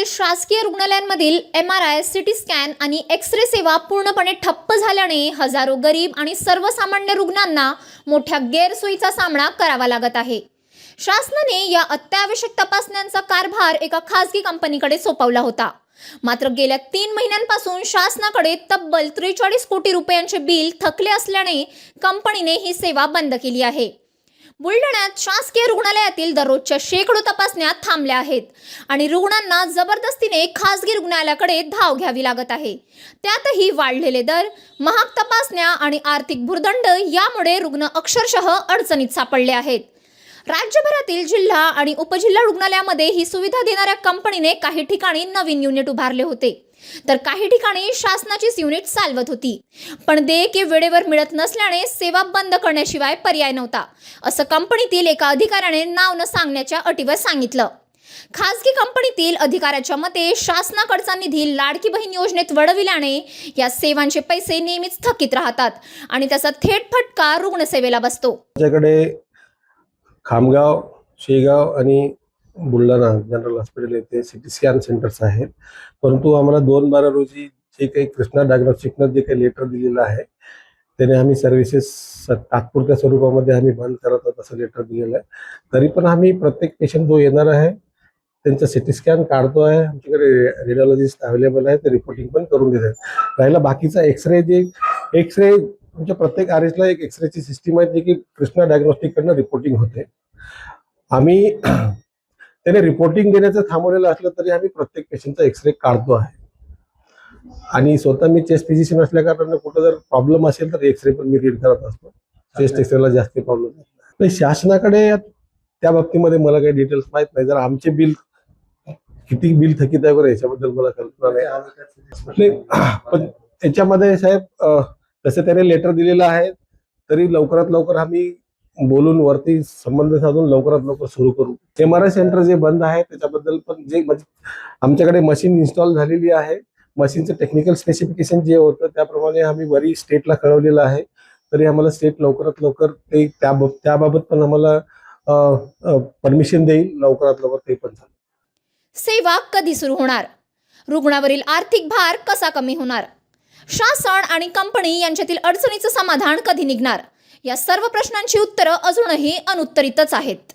राज्यातील शासकीय रुग्णालयांमधील MRI, CT स्कॅन आणि एक्स-रे सेवा पूर्णपणे ठप्प झाल्याने हजारो गरीब आणि सर्वसामान्य रुग्णांना मोठ्या गैरसोयीचा सामना करावा लागत आहे। शासनाने या अत्यावश्यक तपासण्यांचा कारभार एका खासगी कंपनीकडे सोपवला होता। मात्र गेल्या 3 महिन्यांपासून शासनाकडे तब्बल 43 कोटी रुपयांचे बिल थकले असल्याने कंपनीने ही सेवा बंद केली आहे। बुलढाण्यात शासकीय रुग्णालयातील दररोजच्या शेकडो तपासण्या थांबल्या आहेत आणि रुग्णांना जबरदस्तीने खासगी रुग्णालयाकडे धाव घ्यावी लागत आहे। त्यातही वाढलेले दर, महाग तपासण्या आणि आर्थिक भुर्दंड यामुळे रुग्ण अक्षरशः अडचणीत सापडले आहेत। राज्यभरातील जिल्हा आणि उपजिल्हा रुग्णालयामध्ये ही सुविधा देणाऱ्या कंपनीने काही ठिकाणी नवीन युनिट उभारले होते, तर काही ठिकाणी शासनाचीच युनिट चालवत होती। पण देयके वेळेवर मिळत नसल्याने सेवा बंद करण्याशिवाय पर्याय नव्हता, असं कंपनीतील एका अधिकाऱ्याने नाव न सांगण्याच्या अटीवर सांगितलं। खासगी कंपनीतील अधिकाऱ्याच्या मते शासनाकडचा निधी लाडकी बहीण योजनेत वळविल्याने या सेवांचे पैसे नेहमीच थकीत राहतात आणि त्याचा थेट फटका रुग्णसेवेला बसतो। आमच्याकडे खामगाव, शेगाव आणि बुलढाणा जनरल हॉस्पिटल येथे CT स्कॅन सेंटर्स आहेत, परंतु आम्हाला 2/12 रोजी जे काही कृष्णा डायग्नोस्टिकनं जे काही लेटर दिलेलं आहे त्याने आम्ही सर्व्हिसेस तात्पुरत्या स्वरूपामध्ये आम्ही बंद करत आहोत असं लेटर दिलेलं आहे। तरी पण आम्ही प्रत्येक पेशंट जो येणार आहे त्यांचा CT स्कॅन काढतो आहे। आमच्याकडे रेडिओलॉजिस्ट अवेलेबल आहे, ते रिपोर्टिंग पण करून देत आहेत। राहिला बाकीचा एक्सरे आमच्या प्रत्येक RHला एक एक्सरेची सिस्टीम आहे जी की कृष्णा डायग्नोस्टिककडनं रिपोर्टिंग होते। आम्ही त्याने रिपोर्टिंग देण्याचं थांबवलेलं असलं तरी आम्ही प्रत्येक पेशंटचा एक्सरे काढतो आहे आणि स्वतः मी चेस्ट फिजिशियन असल्या कारणाने कुठं जर प्रॉब्लेम असेल तर एक्सरे पण मी रीड करत असतो। चेस्ट एक्सरेला जास्त प्रॉब्लेम नाही। शासनाकडे त्या बाबतीमध्ये मला काही डिटेल्स माहित नाही। जर आमचे बिल किती बिल थकीत आहे बरं याच्याबद्दल मला कल्पना नाही, पण त्याच्यामध्ये साहेब तसे त्याने लेटर दिलेलं आहे तरी लवकरात लवकर आम्ही बोलून वरती संबंध साधून लवकरात लवकर सुरू करू। MRI सेंटर जे बंद आहे त्याच्याबद्दल पण जे आमच्याकडे मशीन इन्स्टॉल झालेली आहे, मशीनचं टेक्निकल स्पेसिफिकेशन जे होतं त्याप्रमाणे आम्ही वरी स्टेटला कळवलेलं आहे, तरी आम्हाला स्टेट लवकरात लवकर ते त्याबाबत पण आम्हाला परमिशन देईल लवकरात लवकर ते पण झालं। सेवा कधी सुरू होणार? रुग्णावरील आर्थिक भार कसा कमी होणार? शासन आणि कंपनी यांच्यातील अडचणीचं समाधान कधी निघणार? या सर्व प्रश्नांची उत्तरं अजूनही अनुत्तरितच आहेत।